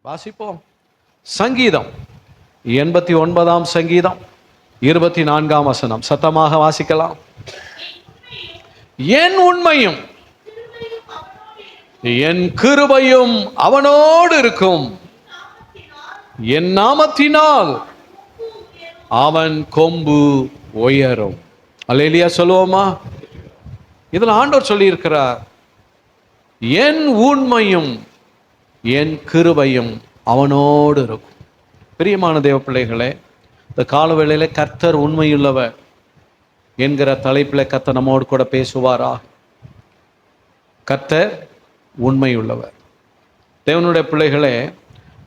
வாசிப்போம். சங்கீதம் 89 சங்கீதம் 24 வசனம். சத்தமாக வாசிக்கலாம். என் உண்மையும் என் கிருபையும் அவனோடு இருக்கும், என் நாமத்தினால் அவன் கொம்பு உயரும். அல்லேலூயா சொல்லுவோமா? இதில் ஆண்டவர் சொல்லி இருக்கிறார், என் உண்மையும் என் கிருபையும் அவனோடு இருக்கும். பிரியமான தேவ பிள்ளைகளே, இந்த காலவேளையில கர்த்தர் உண்மையுள்ளவர் என்கிற தலைப்பில் கர்த்தர் நம்மோடு கூட பேசுவாரா? கர்த்தர் உண்மையுள்ளவர். தேவனுடைய பிள்ளைகளே,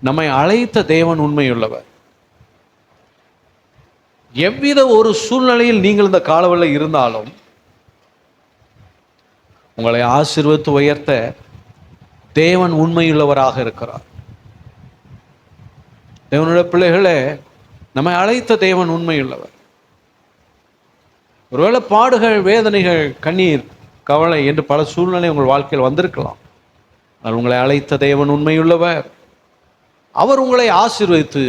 நம்மை அழைத்த தேவன் உண்மையுள்ளவர். எவ்வித ஒரு சூழ்நிலையில் நீங்கள் இந்த காலவேளையில் இருந்தாலும் உங்களை ஆசீர்வதித்து உயர்த்த தேவன் உண்மையுள்ளவராக இருக்கிறார். தேவனுடைய பிள்ளைகளே, நம்மை அழைத்த தேவன் உண்மையுள்ளவர். ஒருவேளை பாடுகள், வேதனைகள், கண்ணீர், கவலை என்று பல சூழ்நிலை உங்கள் வாழ்க்கையில் வந்திருக்கலாம். ஆனால் உங்களை அழைத்த தேவன் உண்மையுள்ளவர். அவர் உங்களை ஆசீர்வதித்து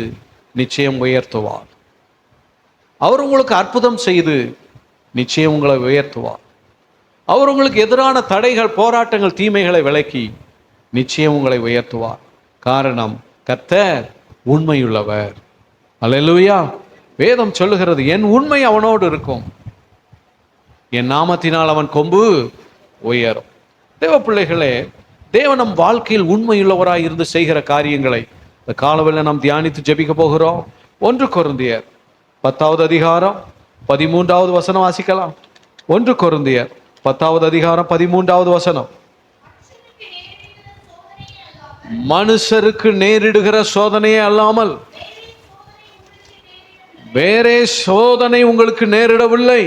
நிச்சயம் உயர்த்துவார். அவர் உங்களுக்கு அற்புதம் செய்து நிச்சயம் உங்களை உயர்த்துவார். அவர் உங்களுக்கு எதிரான தடைகள், போராட்டங்கள், தீமைகளை விலக்கி நிச்சயம் உங்களை உயர்த்துவார். காரணம், கர்த்தர் உண்மையுள்ளவர். அல்லேலூயா. வேதம் சொல்லுகிறது, என் உண்மை அவனோடு இருக்கும், என் நாமத்தினால் அவன் கொம்பு உயரும். தேவ பிள்ளைகளே, தேவன் நம் வாழ்க்கையில் உண்மையுள்ளவராய் இருந்து செய்கிற காரியங்களை இந்த காலவேளையில் நாம் தியானித்து ஜெபிக்க போகிறோம். 1 கொரிந்தியர் 10வது அதிகாரம் 13வது வசனம் வாசிக்கலாம். 1 கொரிந்தியர் 10வது அதிகாரம் 13வது வசனம். மனுஷருக்கு நேரிடுகிற சோதனையே அல்லாமல் வேறே சோதனை உங்களுக்கு நேரிடவில்லை.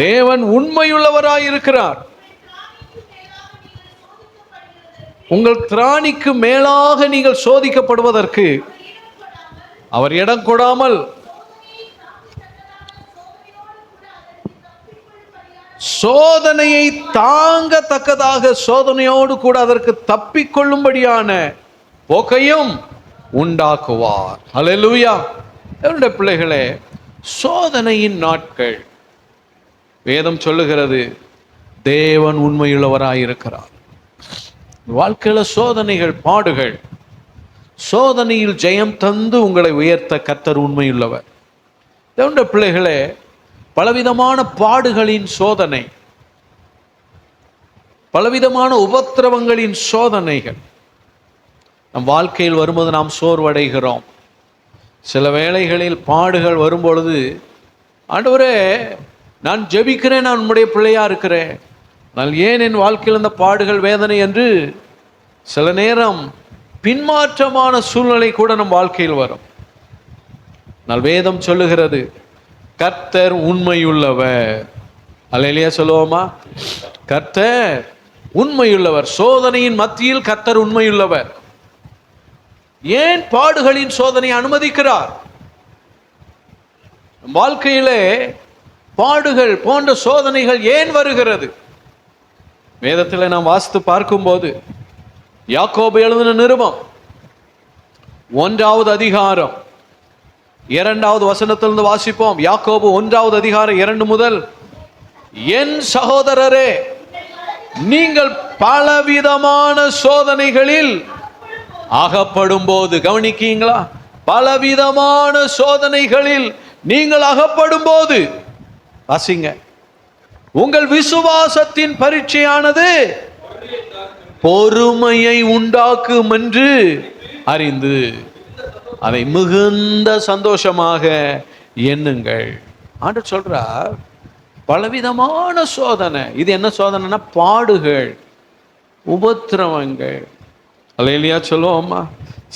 தேவன் உண்மையுள்ளவராய் இருக்கிறார். உங்கள் திராணிக்கு மேலாக நீங்கள் சோதிக்கப்படுவதற்கு அவர் இடம் கொடாமல் சோதனையை தாங்கத்தக்கதாக சோதனையோடு கூட அதற்கு தப்பிக்கொள்ளும்படியான போக்கையும் உண்டாக்குவார். அல்லேலூயா. என்னுடைய பிள்ளைகளே, சோதனையின் நாட்கள் வேதம் சொல்லுகிறது, தேவன் உண்மையுள்ளவராயிருக்கிறார். வாழ்க்கையில சோதனைகள், பாடுகள், சோதனையில் ஜெயம் தந்து உங்களை உயர்த்த கர்த்தர் உண்மையுள்ளவர். என்னுடைய பிள்ளைகளே, பலவிதமான பாடுகளின் சோதனை, பலவிதமான உபத்திரவங்களின் சோதனைகள் நம் வாழ்க்கையில் வரும்போது நாம் சோர்வடைகிறோம். சில வேளைகளில் பாடுகள் வரும்பொழுது, ஆண்டவரே நான் ஜெபிக்கிறேன், நான் உம்முடைய பிள்ளையா இருக்கிறேன், ஆனால் ஏன் என் வாழ்க்கையில் இந்த பாடுகள், வேதனை என்று சில நேரம் பின்மாற்றமான சூழ்நிலை கூட நம் வாழ்க்கையில் வரும். ஆனால் வேதம் சொல்லுகிறது, கர்த்தர் உண்மையுள்ளவர். அல்லேலூயா சொல்லுவோமா? கர்த்தர் உண்மையுள்ளவர். சோதனையின் மத்தியில் கர்த்தர் உண்மையுள்ளவர். ஏன் பாடுகளின் சோதனை அனுமதிக்கிறார்? வாழ்க்கையிலே பாடுகள் போன்ற சோதனைகள் ஏன் வருகிறது? வேதத்தில் நாம் வாசித்து பார்க்கும்போது, யாக்கோபு எழுதின நிருபம் 1வது அதிகாரம் 2வது வசனத்திலிருந்து வாசிப்போம். யாக்கோபு 1வது அதிகாரம் 2 முதல், என் சகோதரரே, நீங்கள் பலவிதமான சோதனைகளில் அகப்படும் போது, கவனிக்கீங்களா? பலவிதமான சோதனைகளில் நீங்கள் அகப்படும் போது, வாசிங்க, உங்கள் விசுவாசத்தின் பரீட்சையானது பொறுமையை உண்டாக்கும் என்று அறிந்து அதை மிகுந்த சந்தோஷமாக எண்ணுங்கள். ஆண்டவர் சொல்றார், பலவிதமான சோதனை. இது என்ன சோதனைனா? பாடுகள், உபத்திரவங்கள். அல்லேலூயா சொல்லுவோம்மா?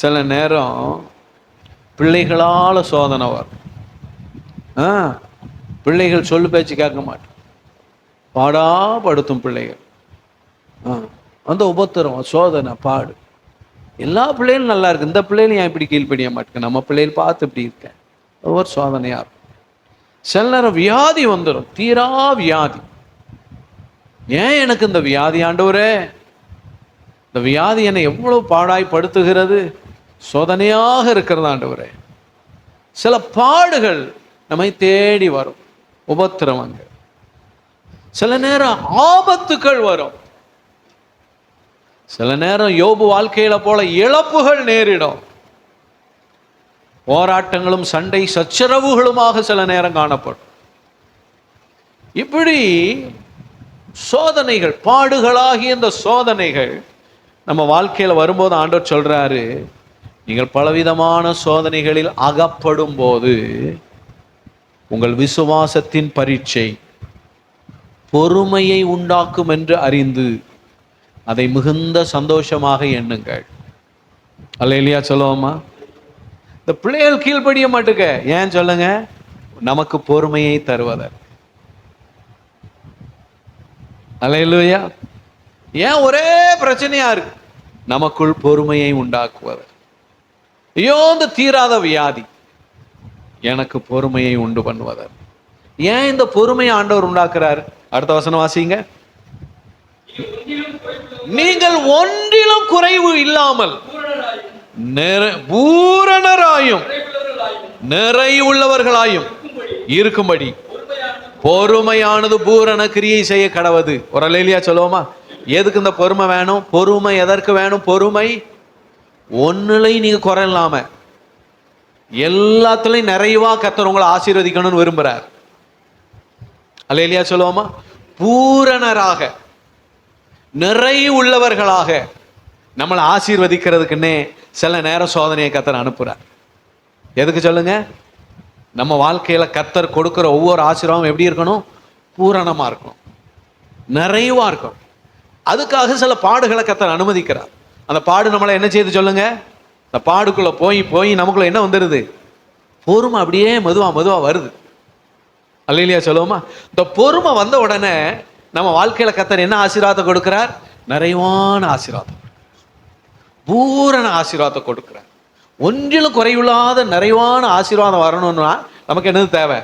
சில நேரம் பிள்ளைகளால் சோதனை வரும். பிள்ளைகள் சொல்லு பேச்சு கேட்க மாட்டோம், பாடாப்படுத்தும் பிள்ளைகள். அந்த உபத்திரம், சோதனை, பாடு. எல்லா பிள்ளைகளும் நல்லா இருக்கு, இந்த பிள்ளைகளும் ஏன் இப்படி கீழ்ப்படிய மாட்டேங்க, நம்ம பிள்ளைகள் பார்த்து இப்படி இருக்க, ஒவ்வொரு சோதனையா இருக்கும். சில நேரம் வியாதி வந்துடும், தீரா வியாதி. ஏன் எனக்கு இந்த வியாதி ஆண்டவரே, இந்த வியாதி என்னை எவ்வளவு பாடாய்படுத்துகிறது, சோதனையாக இருக்கிறது ஆண்டவரே. சில பாடுகள் நம்மை தேடி வரும், உபத்திரவங்கள். சில நேரம் ஆபத்துக்கள் வரும். சில நேரம் யோபு வாழ்க்கையில போல இழப்புகள் நேரிடும். போராட்டங்களும் சண்டை சச்சரவுகளுமாக சில நேரம் காணப்படும். இப்படி சோதனைகள், பாடுகளாகிய இந்த சோதனைகள் நம்ம வாழ்க்கையில வரும்போது ஆண்டவர் சொல்றாரு, நீங்கள் பலவிதமான சோதனைகளில் அகப்படும் போது உங்கள் விசுவாசத்தின் பரீட்சை பொறுமையை உண்டாக்கும் என்று அறிந்து அதை மிகுந்த சந்தோஷமாக எண்ணுங்கள். அல்லேலூயா சொல்லுவோமா? இந்த பிள்ளைகள் கீழ்ப்படிய மாட்டுக்க, ஏன் சொல்லுங்க, நமக்கு பொறுமையை தருவதற்கு. அல்லேலூயா. ஏன் ஒரே பிரச்சனையா இருக்கு, நமக்குள் பொறுமையை உண்டாக்குவதற்கு. ஐயோ இந்த தீராத வியாதி, எனக்கு பொறுமையை உண்டு பண்ணுவதற்கு. ஏன் இந்த பொறுமையை ஆண்டவர் உண்டாக்குறாரு? அடுத்த வசனம் வாசிங்க. நீங்கள் ஒன்றிலும் குறைவு இல்லாமல் பூரணராயும் நிறைவுள்ளவர்களாயும் இருக்கும்படி பொறுமையானது பூரண கிரியை செய்ய கடவது. ஒரு அல்லேலூயா சொல்லுவோமா? எதுக்கு இந்த பொறுமை வேணும்? பொறுமை எதற்கு வேணும்? பொறுமை ஒன்னுலையும் நீங்க குறை இல்லாம எல்லாத்துலயும் நிறைவா கர்த்தர் உங்களை ஆசீர்வதிக்கணும்னு விரும்புறார். அல்லேலூயா சொல்லுவோமா? பூரணராக நிறைவுள்ளவர்களாக நம்மளை ஆசீர்வதிக்கிறதுக்குன்னே சில நேரம் சோதனையை கர்த்தர் அனுப்புறார். எதுக்கு சொல்லுங்க? நம்ம வாழ்க்கையில கர்த்தர் கொடுக்கிற ஒவ்வொரு ஆசீர்வாதம் எப்படி இருக்கணும்? பூரணமா இருக்கணும், நிறைவா இருக்கணும். அதுக்காக சில பாடுகளை கர்த்தர் அனுமதிக்கிறார். அந்த பாடு நம்மளை என்ன செய்து சொல்லுங்க? அந்த பாடுக்குள்ள போய் போய் நமக்குள்ள என்ன வந்துடுது? பொறுமை அப்படியே மெதுவா வருது. அல்லேலூயா சொல்லுவோமா? இந்த பொறுமை வந்த உடனே நம்ம வாழ்க்கையில கர்த்தர் என்ன ஆசீர்வாதத்தை கொடுக்கிறார்? நிறைவான ஆசீர்வாதம், பூரண ஆசீர்வாதத்தை கொடுக்கிறார். ஒன்றிலும் குறைவில்லாத நிறைவான ஆசீர்வாதம் வரணும்னா நமக்கு என்னது தேவை?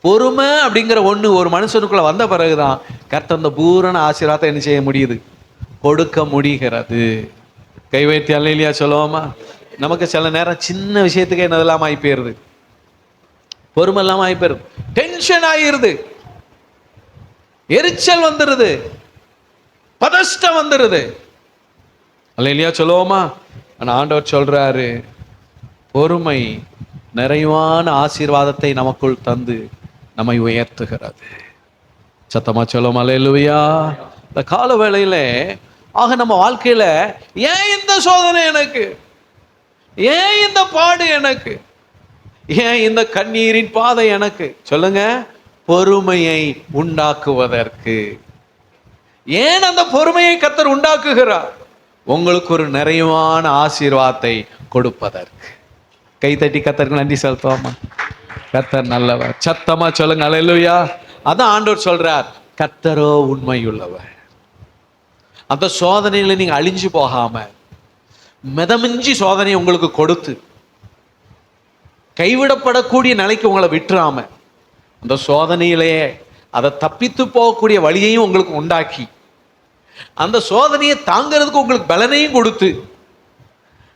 பொறுமை அப்படிங்கிற ஒண்ணு ஒரு மனுஷனுக்குள்ள வந்த பிறகுதான் கர்த்தர் அந்த பூரண ஆசீர்வாதத்தை என்ன செய்ய முடியுது? கொடுக்க முடிகிறது. கை வைத்து அல்லேலூயா சொல்லுவோமா? நமக்கு சில நேரம் சின்ன விஷயத்துக்கு என்னதெல்லாம் ஆகி போயிருது, பொறுமை இல்லாம ஆகி போயிருது, டென்ஷன் ஆகிருது, எரிச்சல் வந்துருது, பதஷ்டம் வந்துருது. அல்லேலூயா சொல்லுவோமா? ஆனா ஆண்டவர் சொல்றாரு, பொறுமை நிறைவான ஆசீர்வாதத்தை நமக்குள் தந்து நம்மை உயர்த்துகிறது. சத்தமா சொல்லுவோம் அல்லேலூயா. இந்த கால வேளையில ஆக நம்ம வாழ்க்கையில ஏன் இந்த சோதனை எனக்கு, ஏன் இந்த பாடு எனக்கு, ஏன் இந்த கண்ணீரின் பாதை எனக்கு? சொல்லுங்க, பொறுமையை உண்டாக்குவதற்கு. ஏன் அந்த பொறுமையை கர்த்தர் உண்டாக்குகிறார்? உங்களுக்கு ஒரு நிறைவான ஆசீர்வாதத்தை கொடுப்பதற்கு. கை தட்டி கர்த்தருக்கு நன்றி செலுத்துவோமா? கர்த்தர் நல்லவர். சத்தமா சொல்லுங்க அல்லேலூயா. அதான் ஆண்டவர் சொல்றார், கர்த்தரோ உண்மையுள்ளவர். அந்த சோதனையில நீங்க அழிஞ்சு போகாம மிதமிஞ்சி சோதனை உங்களுக்கு கொடுத்து கைவிடப்படக்கூடிய நிலைக்கு உங்களை விட்டுறாம அந்த சோதனையிலேயே அதை தப்பித்து போகக்கூடிய வழியையும் உங்களுக்கு உண்டாக்கி அந்த சோதனையை தாங்கிறதுக்கு உங்களுக்கு பலனையும் கொடுத்து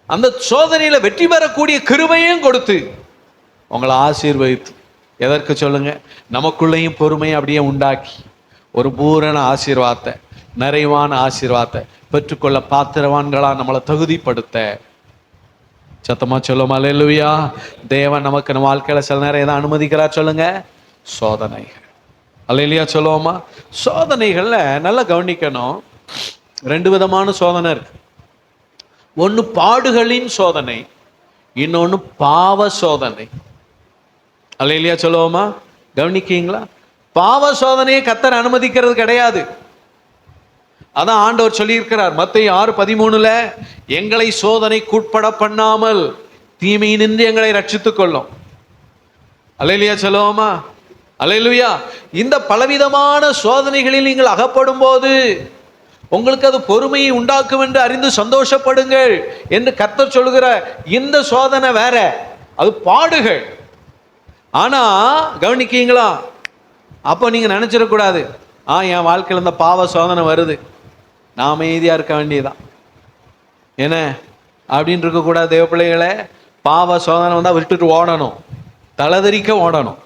அந்த சோதனையில வெற்றி பெறக்கூடிய கிருபையும் கொடுத்து உங்களை ஆசீர்வதித்து, எதற்கு சொல்லுங்க? நமக்குள்ளேயும் பொறுமையை அப்படியே உண்டாக்கி ஒரு பூரண ஆசீர்வாதத்தை, நிறைவான ஆசீர்வாதத்தை பெற்றுக்கொள்ள பாத்திரவான்களா நம்மளை தகுதிப்படுத்த. சத்தமா சொல்லுமா அல்லேலூயா. தேவன் நமக்கு நம்ம வாழ்க்கையில சில நேரம் எதை அனுமதிக்கிறார் சொல்லுங்க? சோதனைகள். அல்லேலூயா சொல்லுவோமா? சோதனைகள்ல நல்லா கவனிக்கணும். 2 விதமான சோதனை இருக்கு. ஒன்று பாடுகளின் சோதனை, இன்னொன்று பாவ சோதனை. அல்லேலூயா சொல்லுவோமா? கவனிக்கீங்களா? பாவ சோதனையை கர்த்தர் அனுமதிக்கிறது கிடையாது. அதான் ஆண்டவர் சொல்லியிருக்கிறார் மத்தேயு 6:13, எங்களை சோதனைக்குட்பட பண்ணாமல் தீமையினின்று எங்களை ரட்சித்துக் கொள்ளும். அல்லேலூயா சொல்லுவோமா? அல்லேலூயா. இந்த பலவிதமான சோதனைகளில் நீங்கள் அகப்படும் போது உங்களுக்கு அது பொறுமையை உண்டாக்கும் என்று அறிந்து சந்தோஷப்படுங்கள் என்று கர்த்தர் சொல்லுகிற இந்த சோதனை வேற, அது பாடுகள். ஆனா கவனிக்கீங்களா, அப்போ நீங்க நினைச்சிடக்கூடாது, என் வாழ்க்கையில் இந்த பாவ சோதனை வருது, நான் அமைதியா இருக்க வேண்டியதான் என்ன அப்படின்னு இருக்கக்கூடாது. தேவ பிள்ளைகளே, பாவ சோதனை வந்தா விட்டுட்டு ஓடணும், தலதறிக்க ஓடணும்.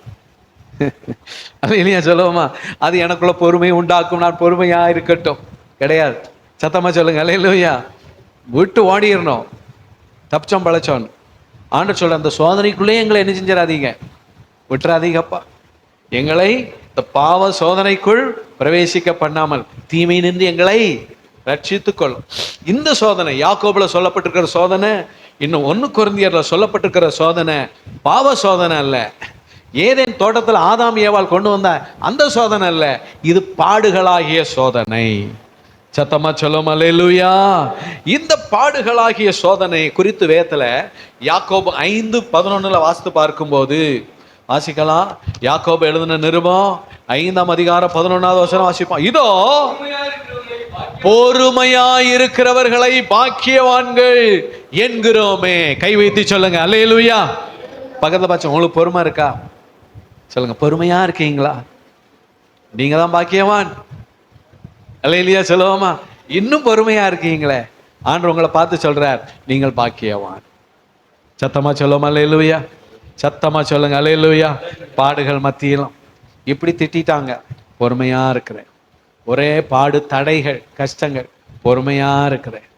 அது இல்லையா சொல்லுவோமா, அது எனக்குள்ள பொறுமையை உண்டாக்கும், நான் பொறுமையா இருக்கட்டும், கிடையாது. சத்தமா சொல்லுங்க அல்லேலூயா. விட்டு ஓடிடணும், தப்பிச்சோம் பழச்சோன்னு. ஆண்டவர் சொல்ற, அந்த சோதனைக்குள்ளே எங்களை என்ன செஞ்சிடாதீங்க, விட்டுறாதீங்கப்பா, எங்களை இந்த பாவ சோதனைக்குள் பிரவேசிக்க பண்ணாமல் தீமை நின்று எங்களை ரட்சித்துக் கொள்ளும். இந்த சோதனை யாக்கோபுல சொல்லப்பட்டிருக்கிற சோதனை, இன்னும் 1 கொரிந்தியர்ல சொல்லப்பட்டிருக்கிற சோதனை பாவ சோதனை அல்ல. ஏதேன் தோட்டத்தில் ஆதாம் ஏவாள் கொண்டு வந்த அந்த சோதனை அல்ல, இது பாடுகளாகிய சோதனை. சத்தமா சொல்லும் அல்லேலூயா. இந்த பாடுகளாகிய சோதனை குறித்து வேதத்துல யாக்கோபு 5:11 வாசித்து பார்க்கும்போது வாசிக்கலாம். யாக்கோபு எழுதின நிருபம் 5ஆம் அதிகாரம் 11வது வசனம் வாசிப்போம். இதோ பொறுமையாயிருக்கிறவர்களை பாக்கியவான்கள் என்கிறோமே. கை வைத்து சொல்லுங்க அல்லேலூயா. பக்கத்துல பாச்சு, உங்களுக்கு பொறுமை இருக்கா சொல்லுங்க. பொறுமையா இருக்கீங்களா? நீங்க தான் பாக்கியவான். அல்லேலூயா சொல்லுவோமா. இன்னும் பொறுமையா இருக்கீங்களே, ஆண்டவர் உங்களை பார்த்து சொல்றார், நீங்கள் பாக்கியவான். சத்தமா சொல்லுவோமா அல்லேலூயா. சத்தமா சொல்லுங்க அல்லேலூயா. பாடுகள் மத்தியிலும் இப்படி திட்டாங்க, பொறுமையா இருக்கிறேன். ஒரே பாடு, தடைகள், கஷ்டங்கள், பொறுமையா இருக்கிறேன்.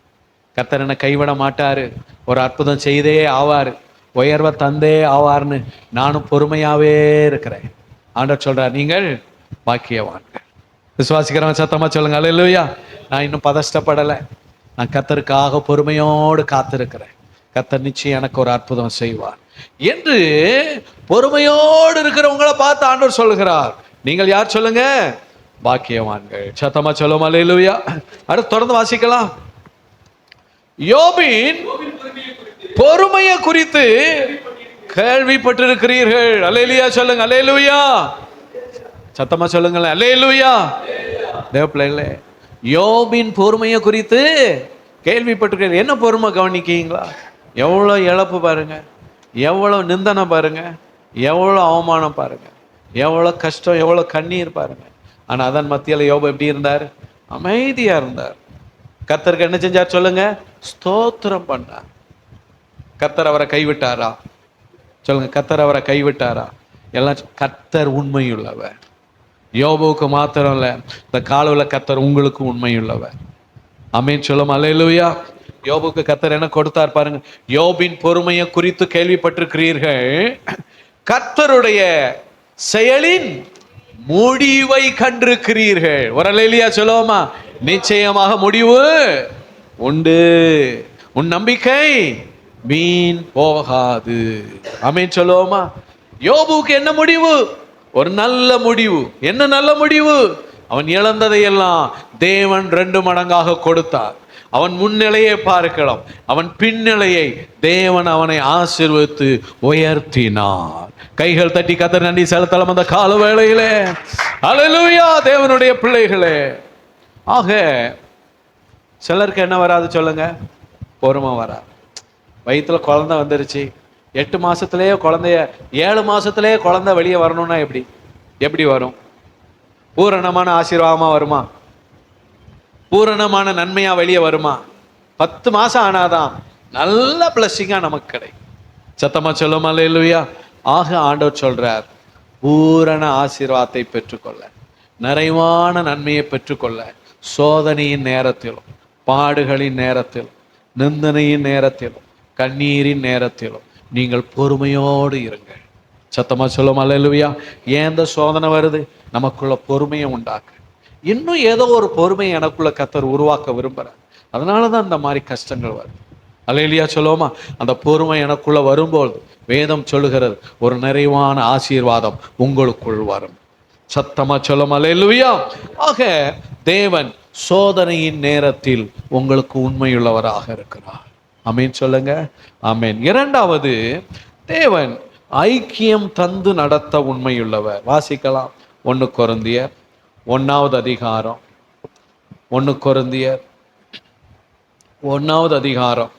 கர்த்தர் என்னை கைவிட மாட்டாரு, ஒரு அற்புதம் செய்தே ஆவாரு, உயர்வை தந்தே ஆவார்னு நானும் பொறுமையாவே இருக்கிறேன். ஆண்டவர் சொல்றார், நீங்கள் பாக்கியவான்கள். விசுவாசிக்கிறவன் சத்தமா சொல்லுங்க அல்லேலூயா. நான் இன்னும் பதஷ்டப்படலை, நான் கர்த்தருக்காக பொறுமையோடு காத்திருக்கிறேன். கர்த்தர் நிச்சயம் எனக்கு ஒரு அற்புதம் செய்வார் என்று பொறுமையோடு இருக்கிறவங்களை பார்த்து ஆண்டவர் சொல்லுகிறார், நீங்கள் யார் சொல்லுங்க? பாக்கியவான்கள். சத்தமா சொல்லும் அல்லேலூயா. அடுத்து தொடர்ந்து வாசிக்கலாம். யோபின் பொறுமையை குறித்து கேள்விப்பட்டிருக்கிறீர்கள். அல்லேலூயா சொல்லுங்க அல்லேலூயா. சத்தமா சொல்லுங்களேன் அல்லேலூயா. தேவ பிள்ளைகளே, யோபின் பொறுமையை குறித்து கேள்விப்பட்டிருக்கிறீர்கள். என்ன பொறுமை கவனிக்கீங்களா? எவ்வளோ இழப்பு பாருங்க, எவ்வளோ நிந்தனை பாருங்க, எவ்வளோ அவமானம் பாருங்க, எவ்வளோ கஷ்டம், எவ்வளோ கண்ணீர் பாருங்க. ஆனா அதன் மத்தியில் யோபு எப்படி இருந்தார்? அமைதியா இருந்தார். கர்த்தருக்கு என்ன செஞ்சார் சொல்லுங்க? ஸ்தோத்திரம் பண்ணார். கர்த்தர் அவரை கைவிட்டாரா சொல்லுங்க? கர்த்தர் அவரை கைவிட்டாரா? எல்லாம் கர்த்தர் உண்மையுள்ளவர். யோபுவுக்கு மாத்திரம் இல்ல, இந்த காலவில் கர்த்தர் உங்களுக்கு உண்மையுள்ளவர். ஆமென் சொல்லும் அல்லேலூயா. யோபுக்கு கர்த்தர் என்ன கொடுத்தார் பாருங்க. யோபின் பொறுமையை குறித்து கேள்விப்பட்டிருக்கிறீர்கள், கர்த்தருடைய செயலின் முடிவை கண்டிருக்கிறீர்கள். ஒரு அல்லேலூயா சொல்லுவோமா. நிச்சயமாக முடிவு உண்டு, உன் நம்பிக்கை வீண் போகாது. ஆமென் சொல்லுவோமா. யோபுக்கு என்ன முடிவு? ஒரு நல்ல முடிவு. என்ன நல்ல முடிவு? அவன் இழந்ததையெல்லாம் தேவன் 2 மடங்காக கொடுத்தார். அவன் முன்னிலையை பார்க்கலாம், அவன் பின்னிலையை தேவன் அவனை ஆசீர்வதித்து உயர்த்தினார். கைகள் தட்டி கர்த்தர் நன்றி செலுத்தலாம் அந்த கால வேளையிலே. அல்லேலூயா தேவனுடைய பிள்ளைகளே. ஆக சிலருக்கு என்ன வராது சொல்லுங்க? பொறுமை வராது. வயிற்றுல குழந்தை வந்துருச்சு, 8 மாசத்திலேயே குழந்தைய, 7 மாசத்திலேயே குழந்தை வெளியே வரணும்னா எப்படி வரும்? பூரணமான ஆசீர்வாதமா வருமா? பூரணமான நன்மையா வெளியே வருமா? 10 மாசம் ஆனாதான் நல்ல பிளஸிங்கா நமக்கு கிடைக்கும். சத்தமா சொல்லும் அல்லேலூயா. ஆக ஆண்டவர் சொல்றார், பூரண ஆசீர்வாதத்தை பெற்றுக்கொள்ள, நிறைவான நன்மையை பெற்றுக்கொள்ள, சோதனையின் நேரத்திலும், பாடுகளின் நேரத்திலும், நிந்தனையின் நேரத்திலும், கண்ணீரின் நேரத்திலும் நீங்கள் பொறுமையோடு இருங்கள். சத்தமா சொல்லும் அல்லேலூயா. ஏன் இந்த சோதனை வருது? நமக்குள்ள பொறுமையை உண்டாக்க, இன்னும் ஏதோ ஒரு பொறுமையை எனக்குள்ள கர்த்தர் உருவாக்க விரும்புறார். அதனாலதான் இந்த மாதிரி கஷ்டங்கள் வருது. அல்லேலூயா சொல்லுவோமா. அந்த பொறுமை எனக்குள்ள வரும்போது வேதம் சொல்லுகிறது, ஒரு நிறைவான ஆசீர்வாதம் உங்களுக்குள் வரும். சத்தமா சொல்லும் அல்லேலூயா. ஆக தேவன் சோதனையின் நேரத்தில் உங்களுக்கு உண்மையுள்ளவராக இருக்கிறார். ஆமென் சொல்லுங்க. ஆமென். இரண்டாவது, தேவன் ஐக்கியம் தந்து நடத்த உண்மையுள்ளவர். வாசிக்கலாம். 1 கொரிந்தியர் 1ஆவது அதிகாரம் 1 கொரிந்தியர் 1வது அதிகாரம்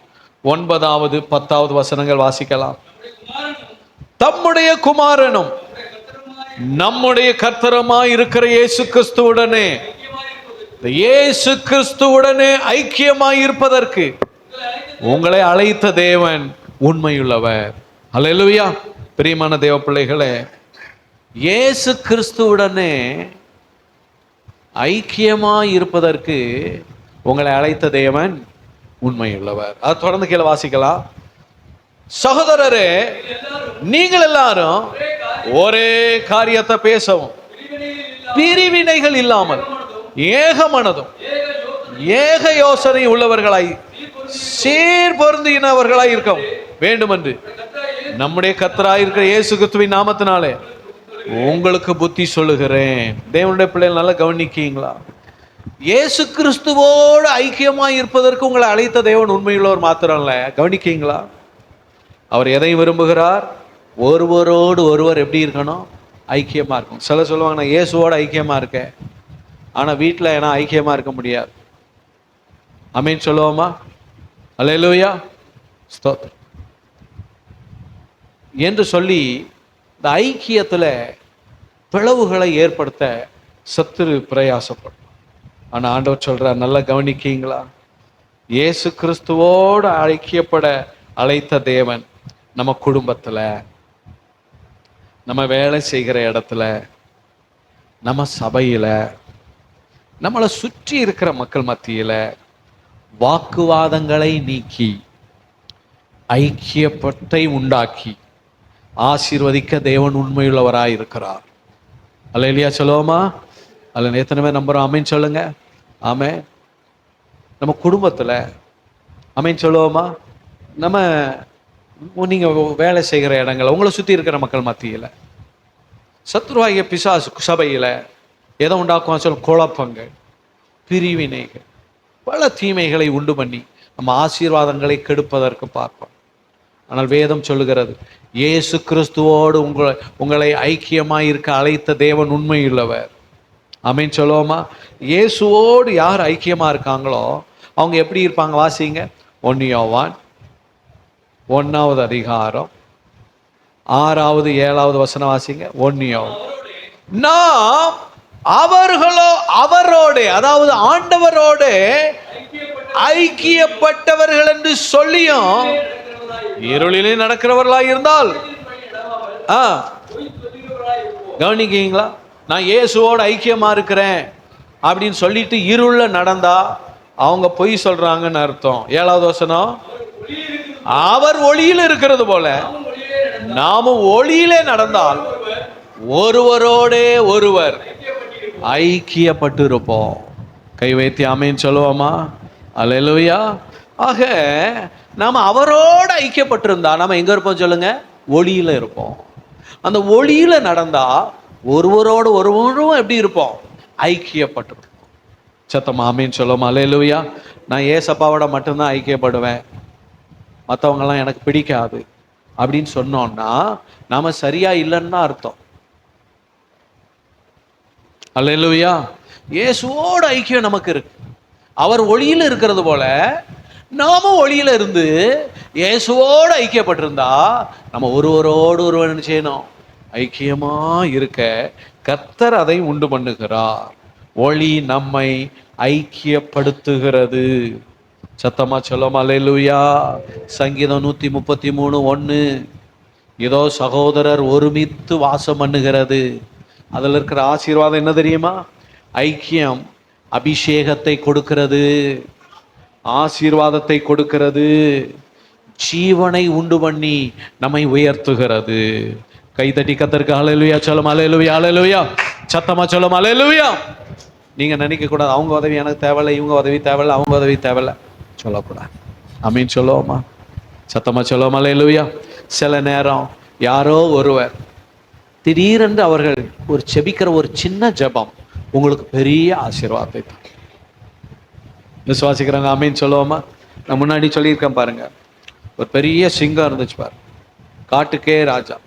9வது 10வது வசனங்கள் வாசிக்கலாம். தம்முடைய குமாரனும் நம்முடைய கர்த்தருமாய் இருக்கிற இயேசு கிறிஸ்துவுடனே ஐக்கியமாய் இருப்பதற்கு உங்களை அழைத்த தேவன் உண்மையுள்ளவர். அல்லேலூயா. பிரியமான தேவ பிள்ளைகளே, இயேசு கிறிஸ்துவுடனே ஐக்கியமாய் இருப்பதற்கு உங்களை அழைத்த தேவன் உண்மையுள்ளவர். அது தொடர்ந்து கீழே வாசிக்கலாம். சகோதரரே, நீங்கள் எல்லாரும் ஒரே காரியத்தை பேசவும், பிரிவினைகள் இல்லாமல் ஏக மனதும் ஏக யோசனை உள்ளவர்களாய் சீர்பொருந்தினவர்களாய் இருக்க வேண்டும் என்று நம்முடைய கர்த்தராய் இருக்கிற இயேசு கிறிஸ்துவின் நாமத்தினாலே உங்களுக்கு புத்தி சொல்லுகிறேன். தேவனுடைய பிள்ளைகள் நல்லா கவனிக்கீங்களா? இயேசு கிறிஸ்துவோடு ஐக்கியமாய் இருப்பதற்கு உங்களை அழைத்த தேவன் உண்மையுள்ளவர் மாத்திரம் இல்ல. கவனிக்கீங்களா? அவர் எதை விரும்புகிறார்? ஒருவரோடு ஒருவர் எப்படி இருக்கணும்? ஐக்கியமா இருக்கும். சில சொல்லுவாங்க, நான் இயேசுவோட ஐக்கியமா இருக்கேன், ஆனா வீட்டில் ஏன்னா ஐக்கியமா இருக்க முடியாது. ஆமென் சொல்லுவோமா? அல்லேலூயா, ஸ்தோத்திரம் என்று சொல்லி இந்த ஐக்கியத்துல பிளவுகளை ஏற்படுத்த சத்துரு பிரயாசப்படும். ஆனா ஆண்டவர் சொல்றார், நல்லா கவனிக்கீங்களா? இயேசு கிறிஸ்துவோடு ஐக்கியப்பட அழைத்த தேவன் நம்ம குடும்பத்துல, நம்ம வேலை செய்கிற இடத்துல, நம்ம சபையில, நம்மளை சுற்றி இருக்கிற மக்கள் மத்தியில வாக்குவாதங்களை நீக்கி ஐக்கியப்பட்டை உண்டாக்கி ஆசீர்வதிக்க தேவன் உண்மையுள்ளவராய் இருக்கிறார். அல்லேலூயா சொல்லுவோமா? அல்ல எத்தனை பேர் நம்புறோம்? ஆமென் சொல்லுங்க. ஆமென். நம்ம குடும்பத்துல ஆமென் சொல்லுவோமா? நம்ம நீங்க வேலை செய்கிற இடங்கள், உங்களை சுற்றி இருக்கிற மக்கள் மத்தியில சத்ருவாகிய பிசாசு சபையில எதை உண்டாக்குவான் சொல்? குழப்பங்கள், பிரிவினைகள், பல தீமைகளை உண்டு பண்ணி நம்ம ஆசீர்வாதங்களை கெடுப்பதற்கு பார்ப்போம். ஆனால் வேதம் சொல்லுகிறது, இயேசு கிறிஸ்துவோடு உங்களை ஐக்கியமாய் இருக்க அழைத்த தேவன் உண்மையுள்ளவர். ஆமென் சொல்லுவோமா? இயேசுவோடு யார் ஐக்கியமா இருக்காங்களோ அவங்க எப்படி இருப்பாங்க? வாசிங்க. 1 யோவான் 1வது அதிகாரம் 6வது 7வது வசனம் வாசிங்க. 1 யோவான். நாம் அவரோடு, அதாவது ஆண்டவரோடு ஐக்கியப்பட்டவர்கள் என்று சொல்லியும் இருளிலே நடக்கிறவர்களாய் இருந்தால், கவனிக்கீங்களா? நான் இயேசுவோடு ஐக்கியமா இருக்கிறேன் அப்படின்னு சொல்லிட்டு இருள நடந்தா அவங்க பொய் சொல்றாங்கன்னு அர்த்தம். 7வது வசனம், அவர் ஒளியில் இருக்கிறது போல நாமும் ஒளியிலே நடந்தால் ஒருவரோடே ஒருவர் ஐக்கியப்பட்டு இருப்போம். கை வைத்து ஆமென் சொல்லுவோமா? அல்லேலூயா. ஆக நாம அவரோடு ஐக்கியப்பட்டிருந்தா நாம எங்க இருப்போம் சொல்லுங்க? ஒளியில இருப்போம். அந்த ஒளியில நடந்தா ஒருவரோடு ஒருவரும் எப்படி இருப்போம்? ஐக்கியப்பட்டிருப்போம். சத்தமா ஆமென் சொல்லுவோமா? அல்லேலூயா. நான் ஏசப்பாவோட மட்டும்தான் ஐக்கியப்படுவேன், மற்றவங்கெல்லாம் எனக்கு பிடிக்காது அப்படின்னு சொன்னோம்னா நாம சரியா இல்லைன்னு தான் அர்த்தம். அல்லேலூயா. இயேசுவோட ஐக்கியம் நமக்கு இருக்கு. அவர் ஒளியில இருக்கிறது போல நாமும் ஒளியில இருந்து இயேசுவோடு ஐக்கியப்பட்டிருந்தா நம்ம ஒருவரோடு ஒருவர் என்ன செய்யணும்? ஐக்கியமா இருக்க கர்த்தர் அதை உண்டு பண்ணுகிறார். ஒளி நம்மை ஐக்கியப்படுத்துகிறது. சத்தமா சொல்லுமா? அல்லேலூயா. சங்கீதம் 133:1, இதோ சகோதரர் ஒருமித்து வாசம் பண்ணுகிறது. அதில் இருக்கிற ஆசீர்வாதம் என்ன தெரியுமா? ஐக்கியம் அபிஷேகத்தை கொடுக்கிறது, ஆசீர்வாதத்தை கொடுக்கிறது, ஜீவனை உண்டு பண்ணி நம்மை உயர்த்துகிறது. கைதட்டி கர்த்தருக்கு அல்லேலூயா சொல்லும். அல்லேலூயா, அல்லேலூயா. சத்தமா சொல்லும். அல்லேலூயா. நீங்க நினைக்க கூடாது, அவங்க உதவி எனக்கு தேவையில்லை, இவங்க உதவி தேவையில்லை, அவங்க உதவி தேவையில்லை சொல்லக்கூடாது. ஆமீன் சொல்லுவோமா? சத்தமா சொல்லுவோமா? அல்லேலூயா. சில நேரம் யாரோ ஒருவர் திடீரென்று அவர்கள் ஒரு செபிக்கிற ஒரு சின்ன ஜெபம் உங்களுக்கு பெரிய ஆசீர்வாதத்தை தரும். விசுவாசிக்கிறாங்க? ஆமீன் சொல்லுவோமா? நான் முன்னாடி சொல்லியிருக்கேன் பாருங்க, ஒரு பெரிய சிங்கம் இருந்துச்சு பாரு, காட்டுக்கே ராஜா.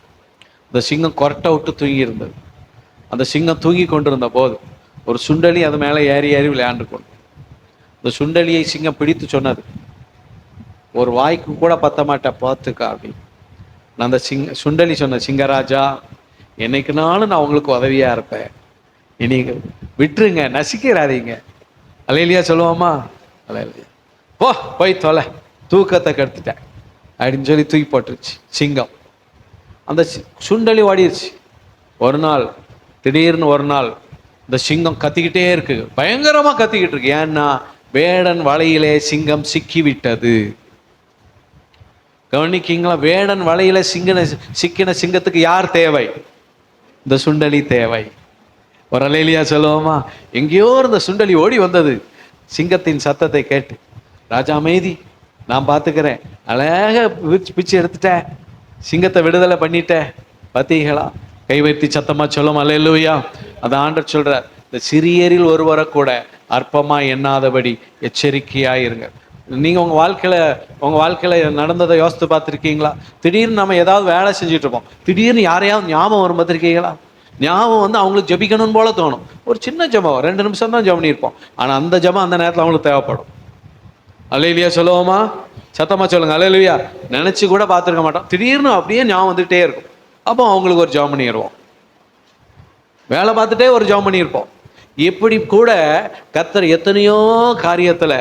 அந்த சிங்கம் கொரட்டை விட்டு தூங்கி இருந்தது. அந்த சிங்கம் தூங்கி கொண்டிருந்த போது ஒரு சுண்டலி அது மேலே ஏறி ஏறி விளையாண்டு கொண்டு இந்த சுண்டலியை சிங்கம் பிடித்து சொன்னது, ஒரு வாய்க்கு கூட பத்த மாட்டேன் பார்த்துக்கா அப்படின்னு. நான் அந்த சுண்டலி சொன்ன, சிங்கராஜா என்னைக்குனாலும் நான் உங்களுக்கு உதவியா இருப்பேன், நீங்க விட்டுருங்க, நசிக்கிறாதீங்க. அல்லேலூயா சொல்லுவோமா? அல்லேலூயா. போய் தொலை, தூக்கத்தை கெடுத்துட்டேன் அப்படின்னு சொல்லி தூக்கி போட்டுருச்சு சிங்கம். அந்த சுண்டலி ஓடிடுச்சு. ஒரு நாள் திடீர்னு ஒரு நாள் இந்த சிங்கம் கத்திக்கிட்டே இருக்கு, பயங்கரமா கத்திக்கிட்டு இருக்கு. ஏன்னா வேடன் வலையிலே சிங்கம் சிக்கி விட்டது. கவனிக்கீங்களா? வேடன் வலையில சிக்கின சிங்கத்துக்கு யார் தேவை? இந்த சுண்டலி தேவை. ஒரு அல்லேலூயா சொல்லுவோமா? எங்கேயோ இந்த சுண்டலி ஓடி வந்தது சிங்கத்தின் சத்தத்தை கேட்டு. ராஜா அமைதி, நான் பார்த்துக்கிறேன், அழகாக பிச்சு எடுத்துட்டேன், சிங்கத்தை விடுதலை பண்ணிட்டேன், பார்த்தீங்களா? கை வைத்து சத்தமா சொல்லும் அல்லேலூயா. அந்த ஆண்டவர் சொல்றார், இந்த சிறியரில் ஒருவரை கூட அற்பமா எண்ணாதபடி எச்சரிக்கையாயிருங்க. நீங்க உங்க வாழ்க்கையில நடந்ததை யோசித்து பார்த்துருக்கீங்களா? திடீர்னு நம்ம ஏதாவது வேலை செஞ்சுட்டு இருப்போம், திடீர்னு யாரையாவது ஞாபகம் வரும் பார்த்துருக்கீங்களா? ஞாபகம் அவங்களுக்கு ஜெபிக்கணும்னு போல தோணும். ஒரு சின்ன ஜெபம், 2 நிமிஷம் தான் ஜெபம் பண்ணியிருப்போம், ஆனா அந்த ஜெபம் அந்த நேரத்தில் அவங்களுக்கு தேவைப்படும். அல்லேலூயா சொல்லுவோமா? சத்தமா சொல்லுங்க அல்லேலூயா. நினைச்சு கூட பார்த்துருக்க மாட்டோம், திடீர்னு அப்படியே ஞாபகம் வந்துட்டே இருக்கும். அப்போ அவங்களுக்கு ஒரு ஜெபம் பண்ணிடுவோம். வேலை பார்த்துட்டே ஒரு ஜெபம் பண்ணியிருப்போம். இப்படி கூட கர்த்தர் எத்தனையோ காரியத்துல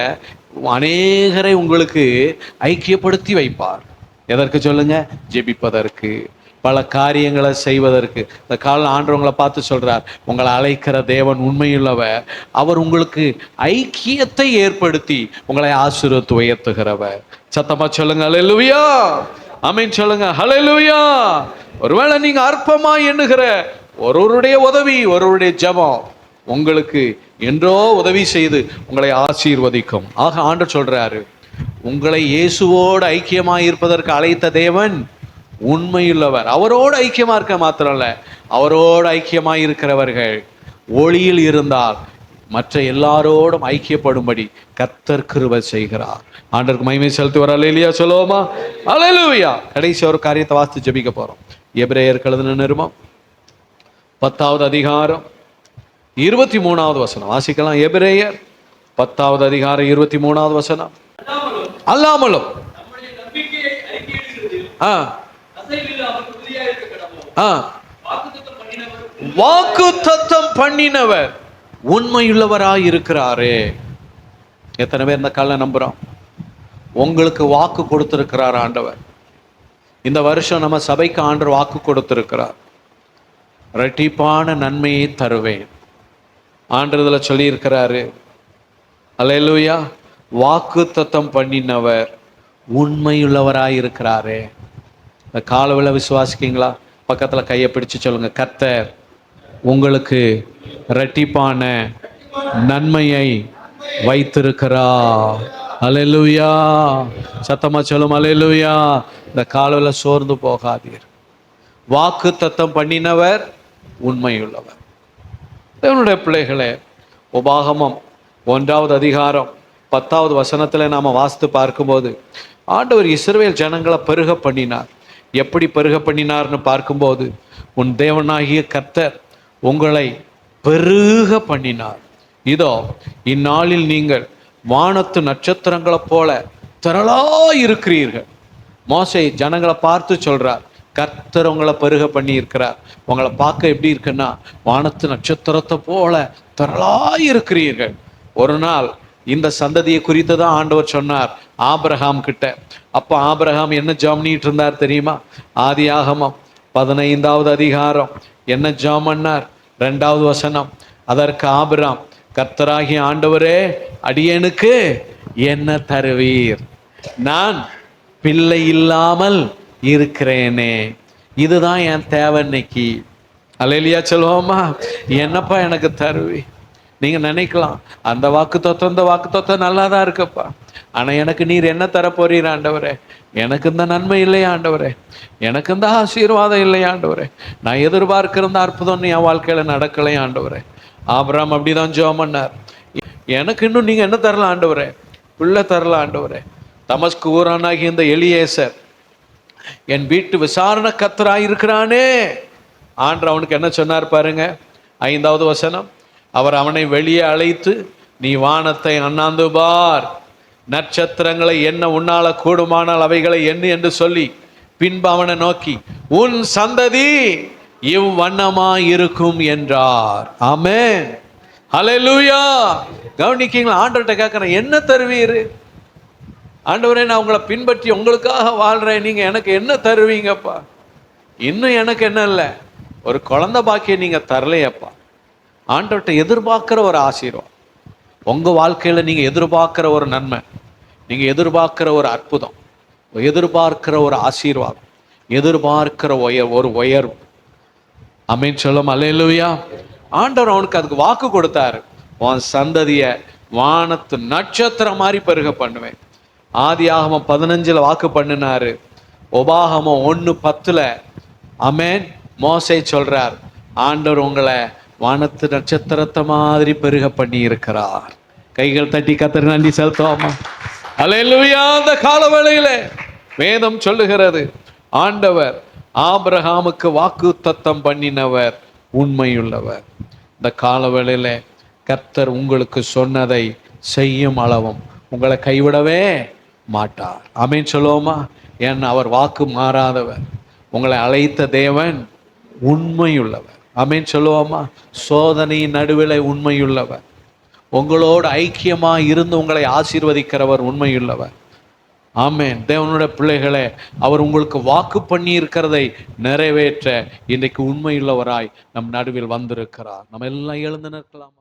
அநேகரை உங்களுக்கு ஐக்கியப்படுத்தி வைப்பார். எதற்கு சொல்லுங்க? ஜெபிப்பதற்கு, பல காரியங்களை செய்வதற்கு. இந்த கால ஆண்டவங்களை பார்த்து சொல்றார், உங்களை அழைக்கிற தேவன் உண்மையுள்ளவர், அவர் உங்களுக்கு ஐக்கியத்தை ஏற்படுத்தி உங்களை ஆசீர்வதித்து உயர்த்துகிறவர். சத்தமா சொல்லுங்க அல்லேலூயா. ஆமென் சொல்லுங்க அல்லேலூயா. ஒருவேளை நீங்க அற்பமா எண்ணுகிற ஒருவருடைய உதவி, ஒருவருடைய ஜெபம் உங்களுக்கு என்றோ உதவி செய்து உங்களை ஆசீர்வதிக்கும். ஆக ஆண்டவர் சொல்றாரு, உங்களை இயேசுவோடு ஐக்கியமாய் இருப்பதற்கு அழைத்த தேவன் உண்மையுள்ளவர். அவரோடு ஐக்கியமா இருக்க மாத்திரம் இல்ல, அவரோடு ஐக்கியமாய் இருக்கிறவர்கள் ஒளியில் இருந்தால் மற்ற எல்லாரோடும் ஐக்கியப்படும்படி கர்த்தர் கிருபை செய்கிறார். ஆண்டவருக்கு மகிமை செலுத்தி வர அல்லேலூயா சொல்லுவோமா? அல்லேலூயா. கடைசி ஒரு காரியத்தை வாசித்து ஜெபிக்க போறோம். எபிரேயர் எழுதின நிருபம் 10வது அதிகாரம் 23வது வசனம் வாசிக்கலாம். எபிரேயர் 10வது அதிகாரம் 23வது வசனம். அல்லாமலும் வாக்குத்தத்தம் பண்ணினவர் உண்மையுள்ளவராய் இருக்கிறாரே. எத்தனை பேர் இந்த கால நம்புறோம்? உங்களுக்கு வாக்கு கொடுத்திருக்கிறார் ஆண்டவர். இந்த வருஷம் நம்ம சபைக்கு ஆண்டவர் வாக்கு கொடுத்திருக்கிறார், இரட்டிப்பான நன்மையை தருவேன். ஆண்டவர்ல சொல்லி இருக்கிறாரு. அல்லேலூயா. வாக்குத்தத்தம் பண்ணினவர் உண்மையுள்ளவராய் இருக்கிறாரே. இந்த காலவில் விசுவாசிக்கீங்களா? பக்கத்துல கையை பிடிச்சு சொல்லுங்க, கர்த்தர் உங்களுக்கு இரட்டிப்பான நன்மையை வைத்திருக்கிறார். அல்லேலூயா. சத்தமா சொல்லும் அல்லேலூயா. இந்த காலவில் சோர்ந்து போகாதீர். வாக்குத்தத்தம் பண்ணினவர் உண்மையுள்ளவர். தேவனுடைய பிள்ளைகளே, உபாகமம் 1வது அதிகாரம் 10வது வசனத்துல நாம வாசித்து பார்க்கும்போது ஆண்டவர் இஸ்ரவேல் ஜனங்களை பெருக பண்ணினார். எப்படி பெருக பண்ணினார்னு பார்க்கும்போது, உன் தேவனாகிய கர்த்தர் உங்களை பெருக பண்ணினார். இதோ இந்நாளில் நீங்கள் வானத்து நட்சத்திரங்களைப் போல திரளாய் இருக்கிறீர்கள். மோசே ஜனங்களை பார்த்து சொல்றார், கர்த்தர் உங்களை பெருக பண்ணி இருக்கிறார். உங்களை பார்க்க எப்படி இருக்குன்னா வானத்து நட்சத்திரத்தை போல திரளாய் இருக்கிறீர்கள். ஒரு நாள் இந்த சந்ததியை குறித்து தான் ஆண்டவர் சொன்னார் ஆபிரகாம் கிட்ட. அப்ப ஆபிரகாம் என்ன ஜெபம் பண்ணிட்டு இருந்தார் தெரியுமா? ஆதியாகமம் 15வது அதிகாரம் என்ன ஜெபம் பண்ணார்? 2வது வசனம். அதற்கு ஆபிரகாம், கர்த்தராகிய ஆண்டவரே, அடியேனுக்கு என்ன தருவீர்? நான் பிள்ளை இல்லாமல் இருக்கிறேனே, இதுதான் என் தேவை இன்னைக்கு. அல்லேலூயா சொல்லுவோமா? என்னப்பா எனக்கு தருவி? நீங்க நினைக்கலாம், அந்த வாக்குத்தத்தம் இந்த வாக்குத்தத்தம் நல்லா தான் இருக்குப்பா, ஆனா எனக்கு நீர் என்ன தர போறீர் ஆண்டவரே? எனக்கு இந்த நன்மை இல்லையா ஆண்டவரே? எனக்கு இந்த ஆசீர்வாதம் இல்லையா ஆண்டவரே? நான் எதிர்பார்க்கிற இந்த அற்புதம் என் வாழ்க்கையில நடக்கலை ஆண்டவரே. ஆபிரகாம் அப்படிதான் ஜெபம் பண்ணார். எனக்கு இன்னும் நீங்க என்ன தரலாம் ஆண்டவரே? பிள்ளை தரலாம் ஆண்டவரே. தமஸ்கு ஊரானாகிய இந்த எலியேசர் என் வீட்டு விசாரணை கர்த்தராய் இருக்கிறானே. ஆண்டவர் அவனுக்கு என்ன சொன்னார் பாருங்க, 5வது வசனம். அவர் அவனை வெளியே அழைத்து நீ வானத்தை அண்ணாந்து பார், நட்சத்திரங்களை எண்ண உன்னால கூடுமானால் அவைகளை எண்ணு என்று சொல்லி பின்பு அவனை நோக்கி உன் சந்ததி இவ்வண்ணமாய் இருக்கும் என்றார். ஆமென், ஹல்லேலூயா. கவனிக்கீங்களா? ஆண்டவர்கிட்ட கேட்கிறேன், என்ன தருவீர்? ஆண்டவரே, நான் உங்களை பின்பற்றி உங்களுக்காக வாழ்றேன், நீங்க எனக்கு என்ன தருவீங்கப்பா? இன்னும் எனக்கு என்ன இல்லை, ஒரு குழந்தை பாக்கியம் நீங்க தரலையப்பா. ஆண்டவர்கிட்ட எதிர்பார்க்கிற ஒரு ஆசீர்வாதம், உங்க வாழ்க்கையில நீங்க எதிர்பார்க்கிற ஒரு நன்மை, நீங்க எதிர்பார்க்கிற ஒரு அற்புதம், எதிர்பார்க்கிற ஒரு ஆசீர்வாதம், எதிர்பார்க்கிற ஒரு உயர்வு. ஆமென் சொல்லும். அல்லேலூயா. ஆண்டவர் அவனுக்கு அதுக்கு வாக்கு கொடுத்தாரு, உன் சந்ததிய வானத்து நட்சத்திரம் மாதிரி பெருக பண்ணுவேன். ஆதியாகமம் 15 வாக்கு பண்ணினாரு. உபாகமம் 1:10 ஆமென் மோசே சொல்றார், ஆண்டவர் உங்களை வானத்து நட்சத்திரத்தை மாதிரி பெருக பண்ணி இருக்கிறார். கைகள் தட்டி கர்த்தருக்கு நன்றி செலுத்துவோமா? அல்லேலூயா. அந்த காலவேளையில வேதம் சொல்லுகிறது, ஆண்டவர் ஆபிரகாமுக்கு வாக்குத்தத்தம் பண்ணினவர் உண்மையுள்ளவர். இந்த காலவேளையில கர்த்தர் உங்களுக்கு சொன்னதை செய்யும் அளவும் உங்களை கைவிடவே மாட்டார். ஆமென் சொல்லுவோமா? ஏன் அவர் வாக்கு மாறாதவர். உங்களை அழைத்த தேவன் உண்மையுள்ளவர். ஆமென் சொல்லுவோமா? சோதனையின் நடுவில் உண்மையுள்ளவர். உங்களோடு ஐக்கியமாக இருந்து உங்களை ஆசீர்வதிக்கிறவர் உண்மையுள்ளவர். ஆமென். தேவனுடைய பிள்ளைகளே, அவர் உங்களுக்கு வாக்கு பண்ணி இருக்கிறதை நிறைவேற்ற இன்றைக்கு உண்மையுள்ளவராய் நம் நடுவில் வந்திருக்கிறார். நம்ம எல்லாம் எழுந்து நிற்கலாம்.